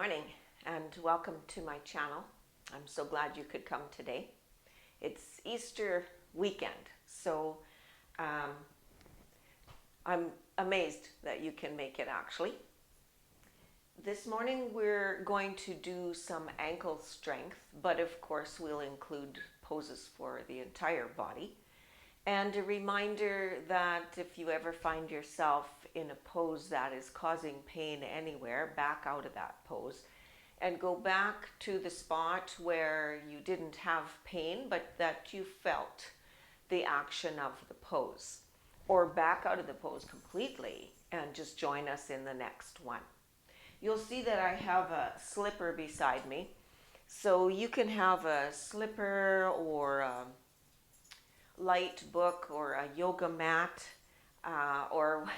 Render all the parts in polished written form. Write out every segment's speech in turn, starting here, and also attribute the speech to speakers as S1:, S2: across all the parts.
S1: morning and welcome to my channel. I'm so glad you could come today. It's Easter weekend, so I'm amazed that you can make it actually. This morning we're going to do some ankle strength, but of course we'll include poses for the entire body. And a reminder that if you ever find yourself in a pose that is causing pain anywhere, back out of that pose and go back to the spot where you didn't have pain, but that you felt the action of the pose. Or back out of the pose completely and just join us in the next one. You'll see that I have a slipper beside me. So you can have a slipper or a light book or a yoga mat or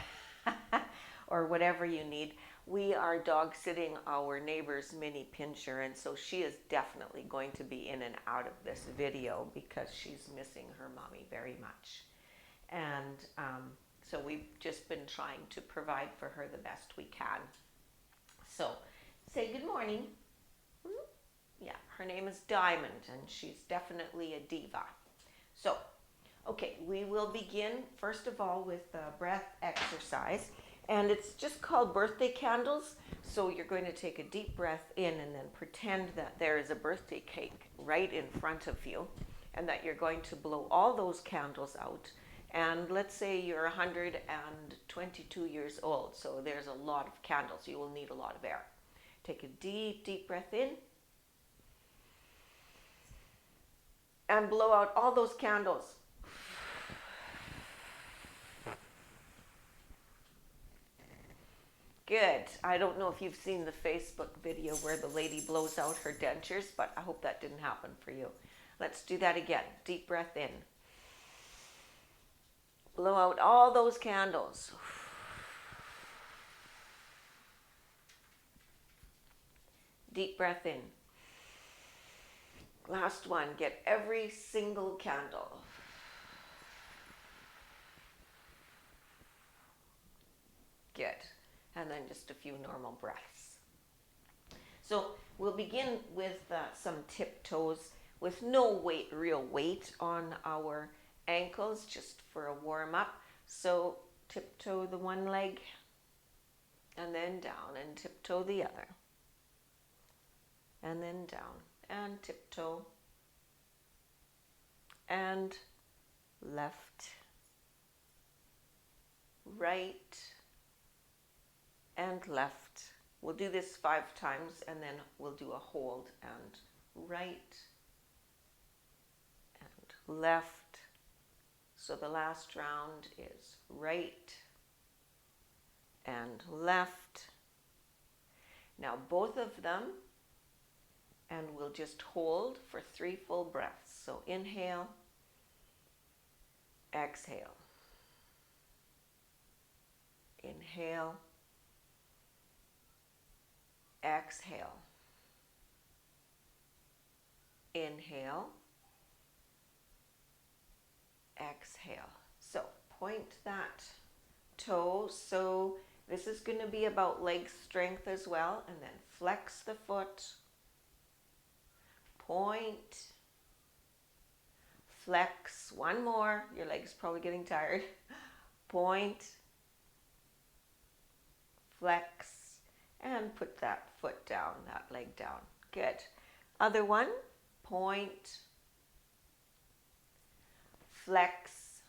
S1: whatever you need. We are dog sitting our neighbor's mini pinscher, and so she is definitely going to be in and out of this video because she's missing her mommy very much. And so we've just been trying to provide for her the best we can. So say good morning. Yeah, her name is Diamond and she's definitely a diva. So okay, we will begin first of all with a breath exercise, and it's just called birthday candles. So you're going to take a deep breath in and then pretend that there is a birthday cake right in front of you and that you're going to blow all those candles out. And let's say you're 122 years old, so there's a lot of candles. You will need a lot of air. Take a deep, deep breath in and blow out all those candles. Good. I don't know if you've seen the Facebook video where the lady blows out her dentures, but I hope that didn't happen for you. Let's do that again. Deep breath in. Blow out all those candles. Deep breath in. Last one. Get every single candle. Good. And then just a few normal breaths. So we'll begin with some tiptoes with no real weight on our ankles, just for a warm up. So tiptoe the one leg and then down, and tiptoe the other. And then down and tiptoe and left, right, and left. We'll do this 5 times and then we'll do a hold, and right and left. So the last round is right and left. Now both of them, and we'll just hold for 3 full breaths. So inhale, exhale, inhale, exhale, inhale, exhale. So point that toe. So this is going to be about leg strength as well. And then flex the foot. Point. Flex. One more. Your leg's probably getting tired. Point. Flex. And put that foot down, that leg down. Good. Other one. Point. Flex.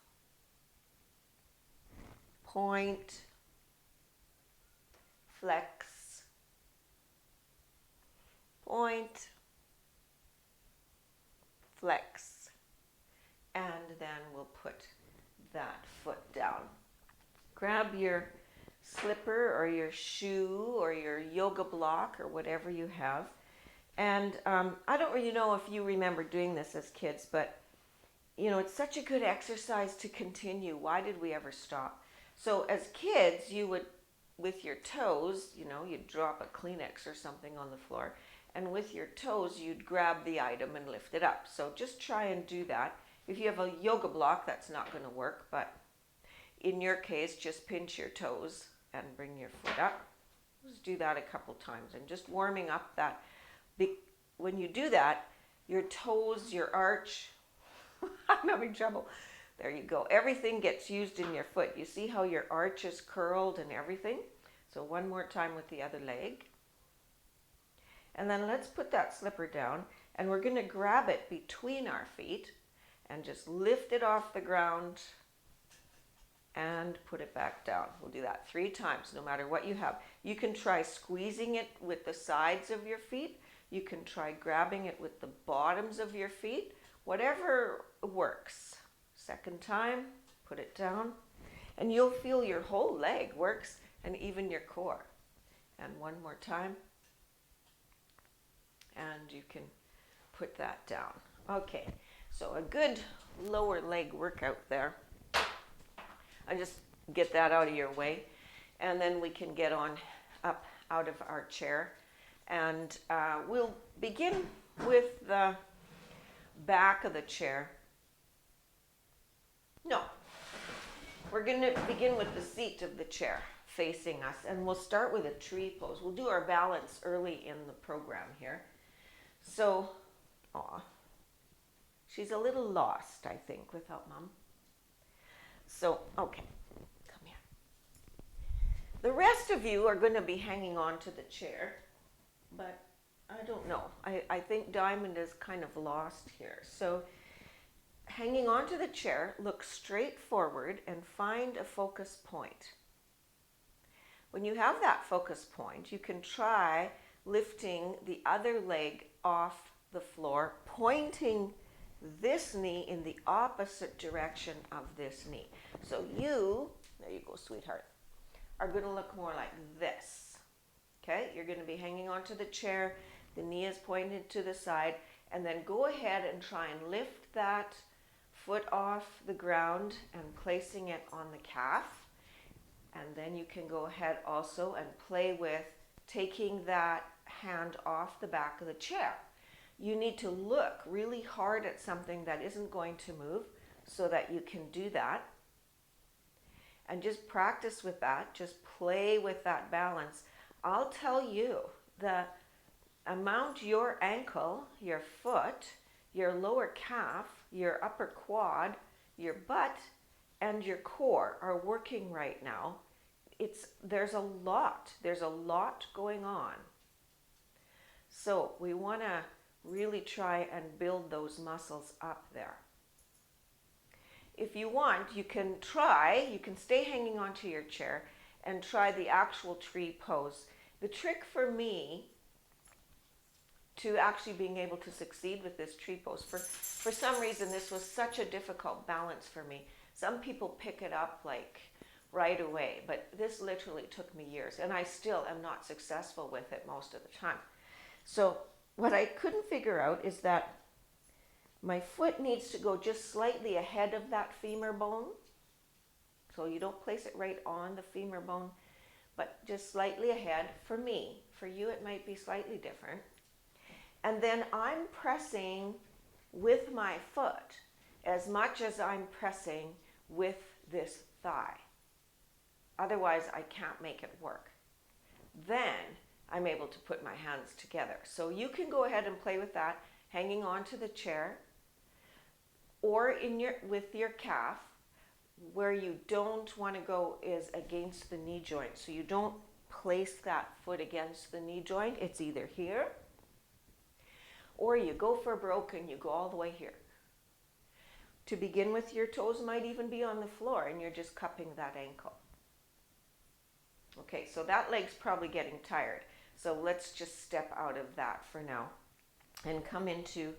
S1: Point. Flex. Point. Flex. And then we'll put that foot down. Grab your slipper or your shoe or your yoga block or whatever you have. And I don't really know if you remember doing this as kids, but you know, it's such a good exercise to continue. Why did we ever stop? So as kids, you would, with your toes, you know, you'd drop a Kleenex or something on the floor, and with your toes, you'd grab the item and lift it up. So just try and do that. If you have a yoga block, that's not going to work, but in your case, just pinch your toes and bring your foot up. Just do that a couple times and just warming up that. When you do that, your toes, your arch, I'm having trouble. There you go. Everything gets used in your foot. You see how your arch is curled and everything? So one more time with the other leg. And then let's put that slipper down, and we're going to grab it between our feet and just lift it off the ground and put it back down. We'll do that 3 times, no matter what you have. You can try squeezing it with the sides of your feet. You can try grabbing it with the bottoms of your feet. Whatever works. Second time, put it down. And you'll feel your whole leg works and even your core. And one more time. And you can put that down. Okay, so a good lower leg workout there. I just get that out of your way, and then we can get on up out of our chair, and we'll begin with the back of the chair. No, we're going to begin with the seat of the chair facing us, and we'll start with a tree pose. We'll do our balance early in the program here. So, she's a little lost, I think, without Mom. So, okay, come here. The rest of you are going to be hanging on to the chair, but I don't know. I think Diamond is kind of lost here. So, hanging on to the chair, look straight forward and find a focus point. When you have that focus point, you can try lifting the other leg off the floor, pointing this knee in the opposite direction of this knee. So you, there you go, sweetheart, are going to look more like this. Okay, you're going to be hanging onto the chair, the knee is pointed to the side, and then go ahead and try and lift that foot off the ground and placing it on the calf. And then you can go ahead also and play with taking that hand off the back of the chair. You need to look really hard at something that isn't going to move so that you can do that. And just practice with that. Just play with that balance. I'll tell you, the amount your ankle, your foot, your lower calf, your upper quad, your butt, and your core are working right now. There's a lot going on. So we want to really try and build those muscles up there. If you want, you can stay hanging onto your chair and try the actual tree pose. The trick for me to actually being able to succeed with this tree pose, for some reason this was such a difficult balance for me. Some people pick it up like right away, but this literally took me years, and I still am not successful with it most of the time. So what I couldn't figure out is that my foot needs to go just slightly ahead of that femur bone. So you don't place it right on the femur bone, but just slightly ahead for me. For you, it might be slightly different. And then I'm pressing with my foot as much as I'm pressing with this thigh. Otherwise, I can't make it work. Then I'm able to put my hands together. So you can go ahead and play with that, hanging onto the chair, or with your calf. Where you don't want to go is against the knee joint. So you don't place that foot against the knee joint. It's either here, or you go for broke and you go all the way here. To begin with, your toes might even be on the floor and you're just cupping that ankle. Okay, so that leg's probably getting tired. So let's just step out of that for now and come into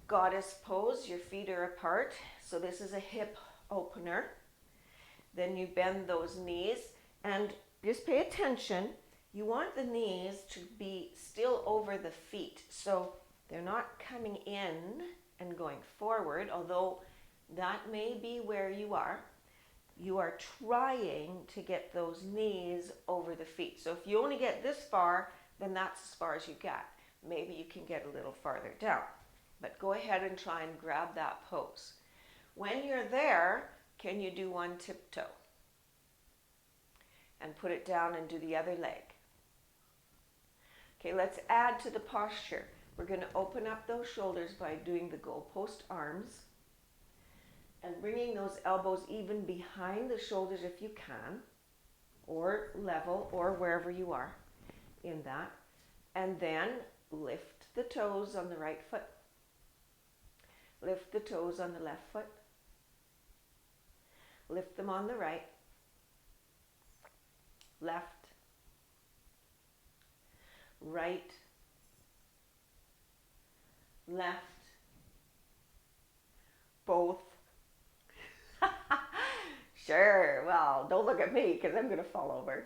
S1: goddess pose. Your feet are apart. So this is a hip opener. Then you bend those knees and just pay attention. You want the knees to be still over the feet. So they're not coming in and going forward, although that may be where you are. You are trying to get those knees over the feet. So if you only get this far, then that's as far as you get. Maybe you can get a little farther down. But go ahead and try and grab that pose. When you're there, can you do one tiptoe? And put it down and do the other leg. Okay, let's add to the posture. We're going to open up those shoulders by doing the goalpost arms and bringing those elbows even behind the shoulders if you can, or level, or wherever you are in that. And then lift the toes on the right foot. Lift the toes on the left foot. Lift them on the right. Left. Right. Left. Both. Sure, well, don't look at me because I'm going to fall over.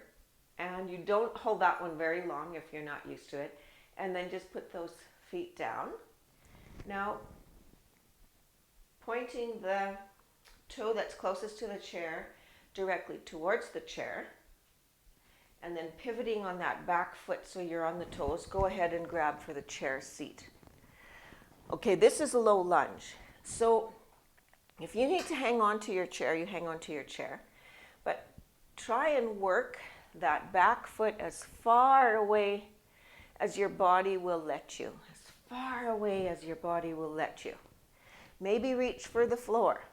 S1: And you don't hold that one very long if you're not used to it. And then just put those feet down. Now, pointing the toe that's closest to the chair directly towards the chair. And then pivoting on that back foot so you're on the toes, go ahead and grab for the chair seat. Okay, this is a low lunge. So if you need to hang on to your chair, you hang on to your chair. But try and work that back foot as far away as your body will let you. As far away as your body will let you. Maybe reach for the floor.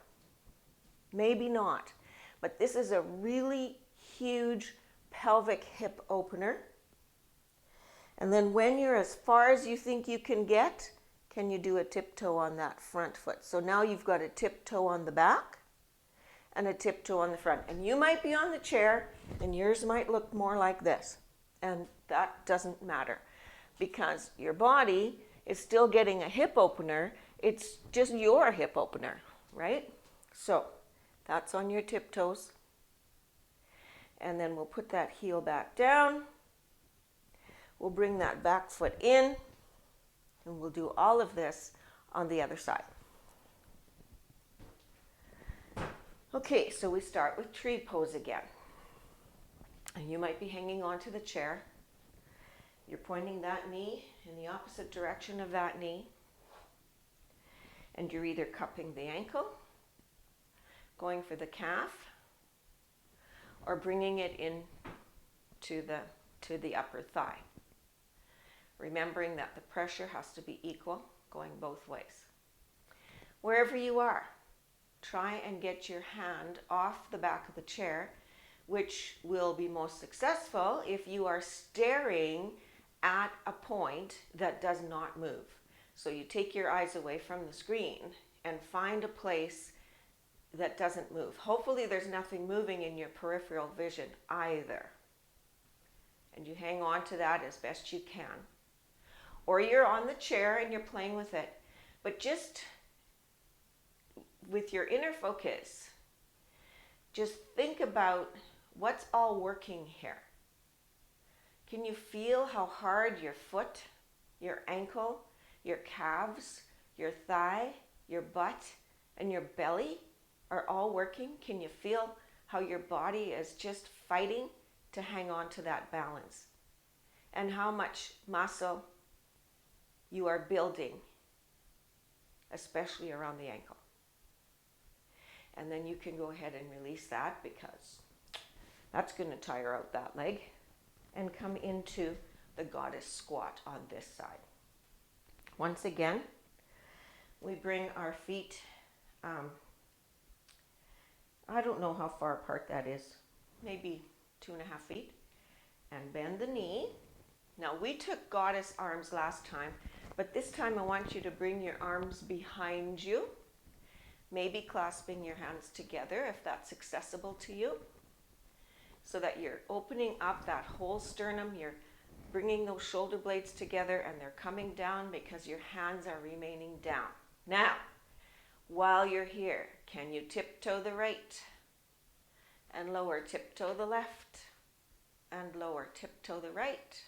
S1: Maybe not. But this is a really huge pelvic hip opener. And then when you're as far as you think you can get, can you do a tiptoe on that front foot? So now you've got a tiptoe on the back and a tiptoe on the front. And you might be on the chair and yours might look more like this. And that doesn't matter because your body is still getting a hip opener. It's just your hip opener, right? So that's on your tiptoes. And then we'll put that heel back down. We'll bring that back foot in. And we'll do all of this on the other side. Okay, so we start with tree pose again. And you might be hanging onto the chair. You're pointing that knee in the opposite direction of that knee. And you're either cupping the ankle, going for the calf, or bringing it in to the upper thigh. Remembering that the pressure has to be equal, going both ways. Wherever you are, try and get your hand off the back of the chair, which will be most successful if you are staring at a point that does not move. So you take your eyes away from the screen and find a place that doesn't move. Hopefully there's nothing moving in your peripheral vision either. And you hang on to that as best you can. Or you're on the chair and you're playing with it. But just with your inner focus, just think about what's all working here. Can you feel how hard your foot, your ankle, your calves, your thigh, your butt, and your belly are all working? Can you feel how your body is just fighting to hang on to that balance? And how much muscle you are building, especially around the ankle. And then you can go ahead and release that because that's going to tire out that leg. And come into the goddess squat on this side. Once again, we bring our feet, I don't know how far apart that is, maybe 2.5 feet, and bend the knee. Now we took goddess arms last time, but this time I want you to bring your arms behind you, maybe clasping your hands together if that's accessible to you, so that you're opening up that whole sternum, you're bringing those shoulder blades together and they're coming down because your hands are remaining down. Now, while you're here, can you tiptoe the right and lower, tiptoe the left and lower, tiptoe the right,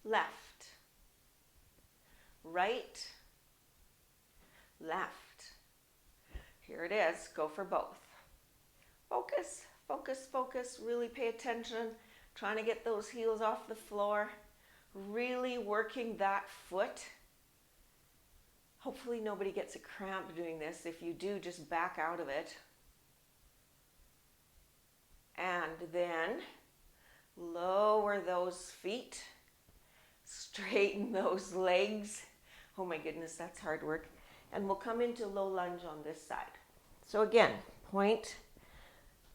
S1: left, right, left. Here it is, go for both. Focus, focus, focus, really pay attention, trying to get those heels off the floor, really working that foot. Hopefully nobody gets a cramp doing this. If you do, just back out of it. And then lower those feet Straighten those legs. Oh my goodness, that's hard work. And we'll come into low lunge on this side. So again, point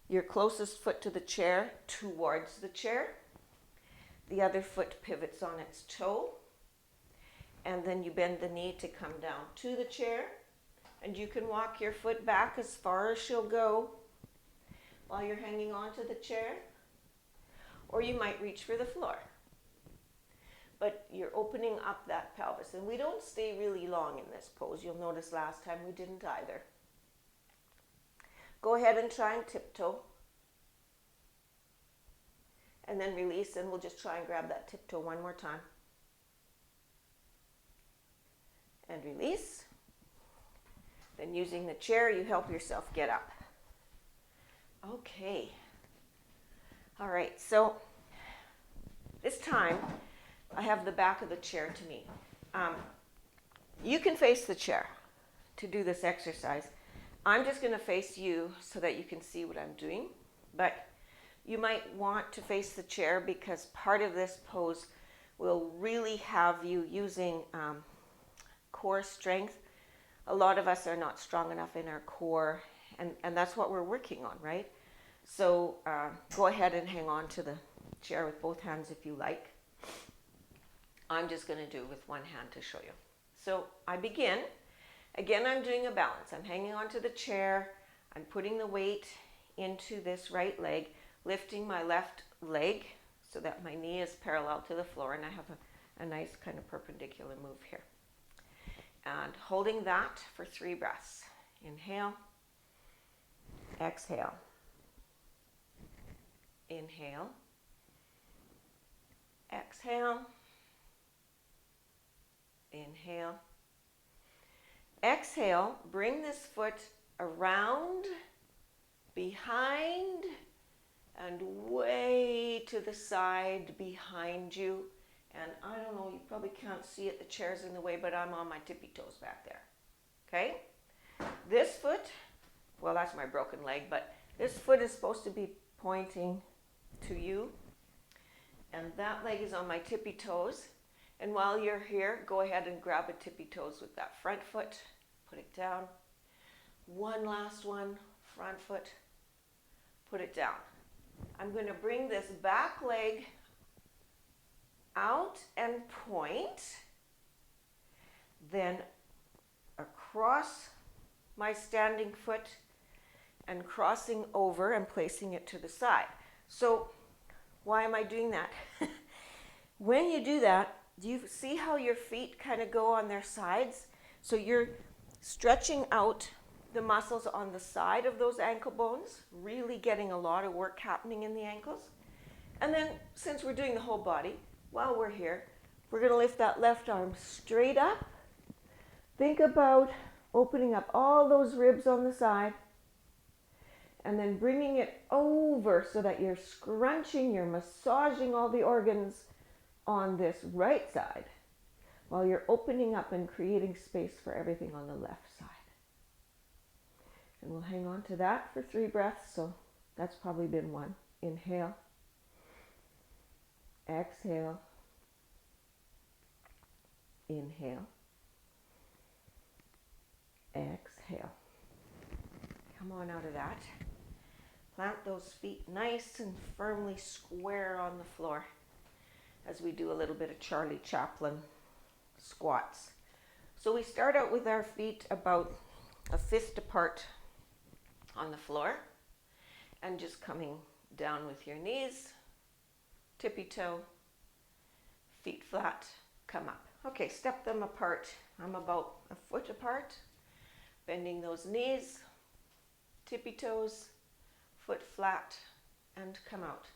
S1: your closest foot to the chair towards the chair. The other foot pivots on its toe. And then you bend the knee to come down to the chair. And you can walk your foot back as far as she'll go while you're hanging onto the chair. Or you might reach for the floor. But you're opening up that pelvis. And we don't stay really long in this pose. You'll notice last time we didn't either. Go ahead and try and tiptoe. And then release, and we'll just try and grab that tiptoe one more time. And release. Then using the chair, you help yourself get up. Okay. All right, so this time I have the back of the chair to me. You can face the chair to do this exercise. I'm just going to face you so that you can see what I'm doing. But you might want to face the chair because part of this pose will really have you using core strength. A lot of us are not strong enough in our core, and that's what we're working on, right? So go ahead and hang on to the chair with both hands if you like. I'm just going to do it with one hand to show you. So I begin. Again, I'm doing a balance. I'm hanging onto the chair. I'm putting the weight into this right leg, lifting my left leg so that my knee is parallel to the floor, and I have a nice kind of perpendicular move here. And holding that for 3 breaths. Inhale, exhale, inhale, exhale, inhale, exhale. Bring this foot around, behind, and way to the side behind you. And I don't know, you probably can't see it, the chair's in the way, but I'm on my tippy toes back there. Okay? This foot, well, that's my broken leg, but this foot is supposed to be pointing to you. And that leg is on my tippy toes. And while you're here, go ahead and grab a tippy toes with that front foot. Put it down. One last one, front foot. Put it down. I'm going to bring this back leg out and point, then across my standing foot and crossing over and placing it to the side. So why am I doing that? When you do that, do you see how your feet kind of go on their sides? So you're stretching out the muscles on the side of those ankle bones, really getting a lot of work happening in the ankles. And then since we're doing the whole body, while we're here, we're going to lift that left arm straight up. Think about opening up all those ribs on the side and then bringing it over so that you're scrunching, you're massaging all the organs on this right side while you're opening up and creating space for everything on the left side. And we'll hang on to that for 3 breaths, so that's probably been 1. Inhale. Exhale. Inhale. Exhale. Come on out of that. Plant those feet nice and firmly square on the floor as we do a little bit of Charlie Chaplin squats. So we start out with our feet about a fist apart on the floor and just coming down with your knees, tippy toe, feet flat, come up. Okay, step them apart. I'm about a foot apart, bending those knees, tippy toes, foot flat, and come out.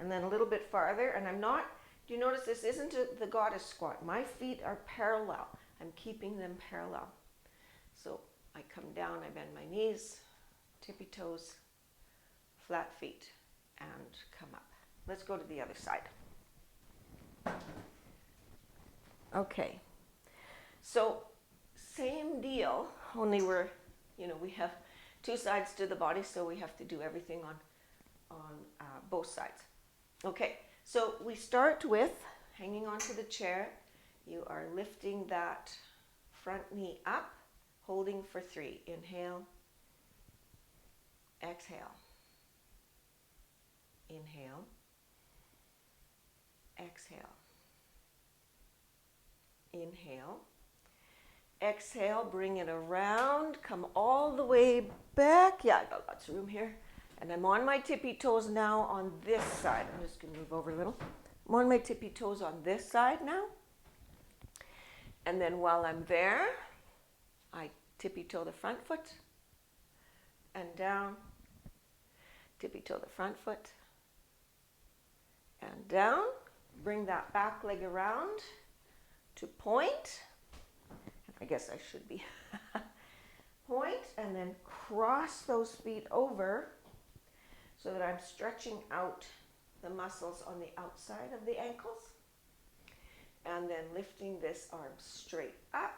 S1: And then a little bit farther, and I'm not, do you notice this isn't the goddess squat? My feet are parallel. I'm keeping them parallel. So I come down, I bend my knees, tippy toes, flat feet, and come up. Let's go to the other side. Okay, so same deal, only we have 2 sides to the body, so we have to do everything on both sides. Okay, so we start with hanging onto the chair, you are lifting that front knee up, holding for 3. Inhale, exhale, inhale, exhale, inhale, exhale, bring it around, come all the way back. Yeah, I got lots of room here. And I'm on my tippy toes now on this side. I'm just going to move over a little. I'm on my tippy toes on this side now. And then while I'm there, I tippy toe the front foot and down. Tippy toe the front foot and down. Bring that back leg around to point. I guess I should be. Point, and then cross those feet over so that I'm stretching out the muscles on the outside of the ankles. And then lifting this arm straight up,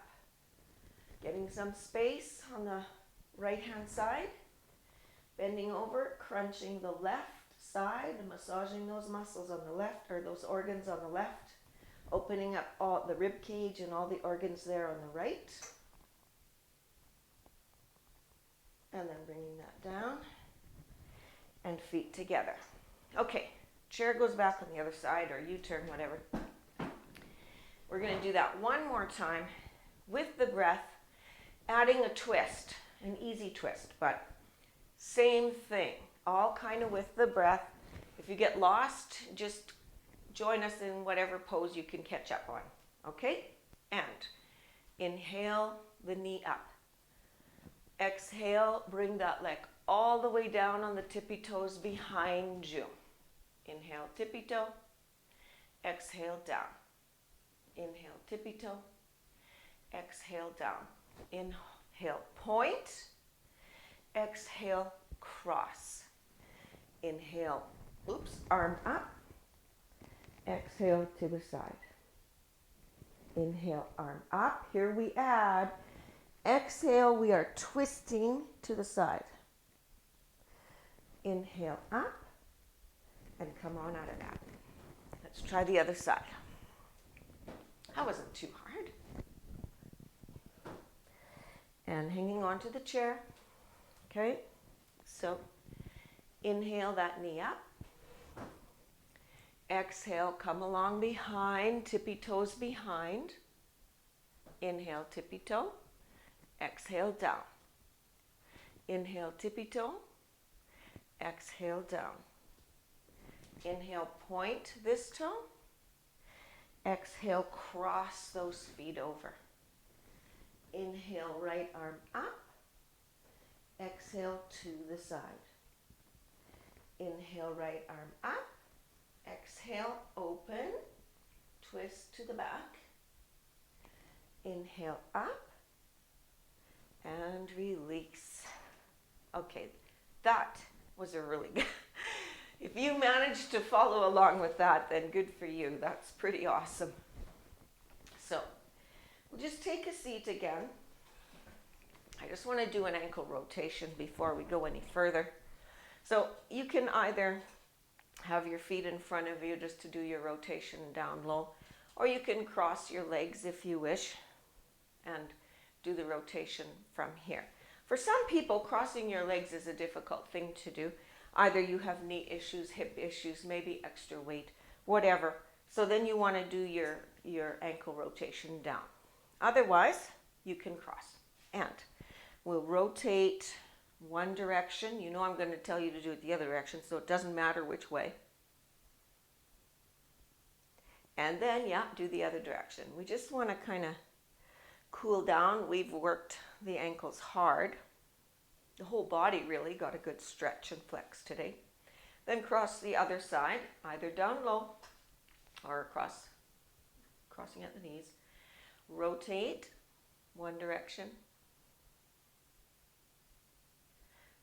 S1: getting some space on the right-hand side, bending over, crunching the left side, and massaging those muscles on the left, or those organs on the left, opening up all the rib cage and all the organs there on the right. And then bringing that down, and feet together. Okay, chair goes back on the other side, or U-turn, whatever. We're going to do that one more time with the breath, adding a twist, an easy twist, but same thing, all kind of with the breath. If you get lost, just join us in whatever pose you can catch up on, okay? And inhale the knee up. Exhale, bring that leg all the way down on the tippy toes behind you. Inhale, tippy toe. Exhale, down. Inhale, tippy toe. Exhale, down. Inhale, point. Exhale, cross. Inhale, arm up. Exhale to the side. Inhale, arm up. Here we add. Exhale, we are twisting to the side. Inhale up and come on out of that. Let's try the other side. That wasn't too hard. And hanging onto the chair. Okay, so inhale that knee up. Exhale, come along behind, tippy toes behind. Inhale, tippy toe. Exhale, down. Inhale, tippy toe. Exhale, down. Inhale, point this toe. Exhale, cross those feet over. Inhale, right arm up. Exhale to the side. Inhale, right arm up. Exhale, open. Twist to the back. Inhale, up. And release. Okay, that was a really good. If you managed to follow along with that, then good for you. That's pretty awesome. So, we'll just take a seat again. I just want to do an ankle rotation before we go any further. So, you can either have your feet in front of you just to do your rotation down low, or you can cross your legs if you wish and do the rotation from here. For some people, crossing your legs is a difficult thing to do. Either you have knee issues, hip issues, maybe extra weight, whatever. So then you want to do your ankle rotation down. Otherwise, you can cross. And we'll rotate one direction. You know I'm going to tell you to do it the other direction, so it doesn't matter which way. And then, do the other direction. We just want to kind of cool down. We've worked the ankles hard. The whole body really got a good stretch and flex today. Then cross the other side, either down low or crossing at the knees. Rotate one direction.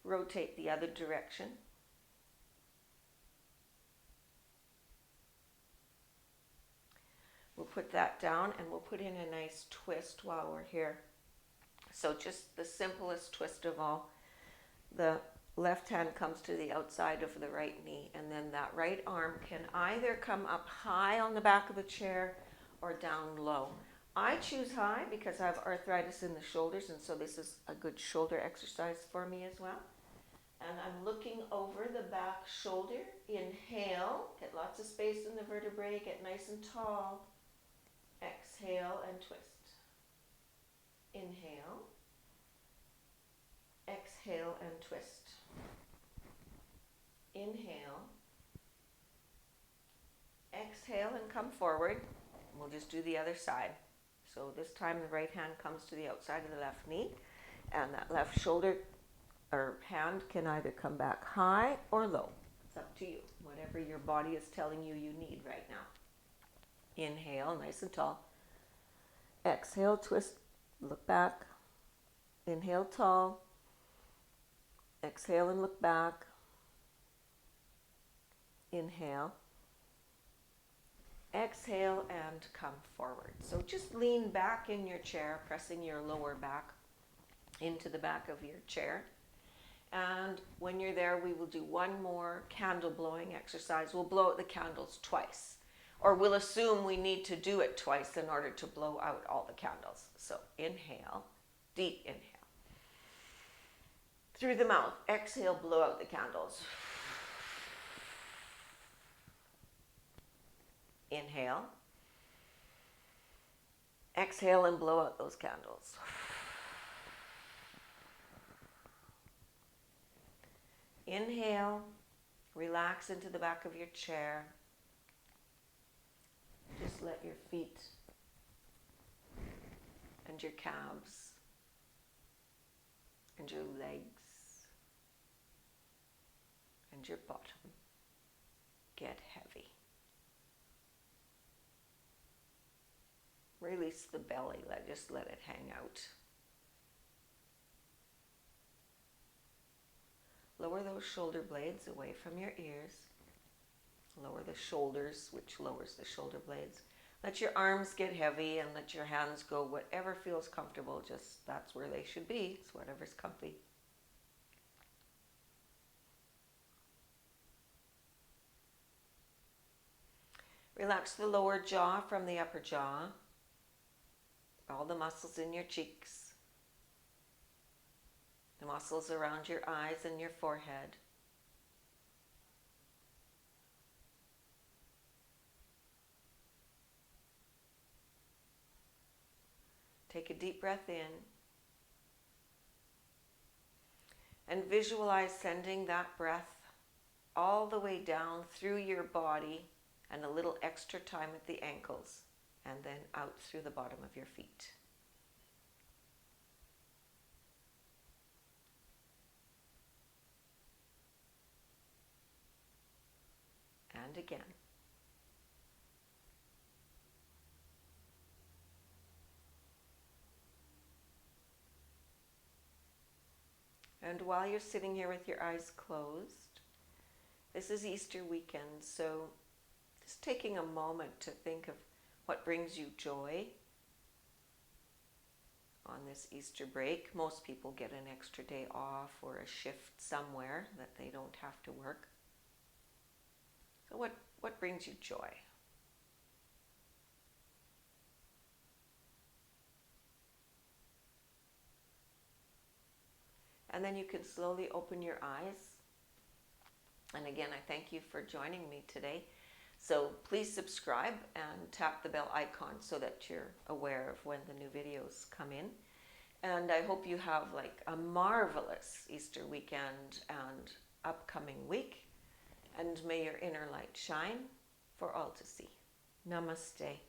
S1: Rotate the other direction. We'll put that down and we'll put in a nice twist while we're here. So just the simplest twist of all. The Left hand comes to the outside of the right knee, and then that right arm can either come up high on the back of the chair or down low. I choose high because I have arthritis in the shoulders, and so this is a good shoulder exercise for me as well. And I'm looking over the back shoulder. Inhale, get lots of space in the vertebrae, get nice and tall. Exhale and twist. Inhale. Exhale and twist. Inhale. Exhale and come forward. We'll just do the other side. So this time the right hand comes to the outside of the left knee, and that left shoulder or hand can either come back high or low. It's up to you, whatever your body is telling you you need right now. Inhale, nice and tall. Exhale, twist, look back. Inhale, tall. Exhale and look back. Inhale. Exhale and come forward. So just lean back in your chair, pressing your lower back into the back of your chair. And when you're there, we will do one more candle blowing exercise. We'll blow out the candles twice. Or we'll assume we need to do it twice in order to blow out all the candles. So inhale, deep inhale. Through the mouth, exhale, blow out the candles. Inhale. Exhale and blow out those candles. Inhale. Relax into the back of your chair. Just let your feet and your calves and your legs and your bottom get heavy. Release the belly, just let it hang out. Lower those shoulder blades away from your ears. Lower the shoulders, which lowers the shoulder blades. Let your arms get heavy and let your hands go whatever feels comfortable. Just that's where they should be. It's whatever's comfy. Relax the lower jaw from the upper jaw. All the muscles in your cheeks. The muscles around your eyes and your forehead. Take a deep breath in. And visualize sending that breath all the way down through your body and a little extra time at the ankles, and then out through the bottom of your feet. And again. And while you're sitting here with your eyes closed, this is Easter weekend, so just taking a moment to think of what brings you joy on this Easter break. Most people get an extra day off or a shift somewhere that they don't have to work. So what brings you joy? And then you can slowly open your eyes. And again, I thank you for joining me today. So please subscribe and tap the bell icon so that you're aware of when the new videos come in. And I hope you have like a marvelous Easter weekend and upcoming week. And may your inner light shine for all to see. Namaste.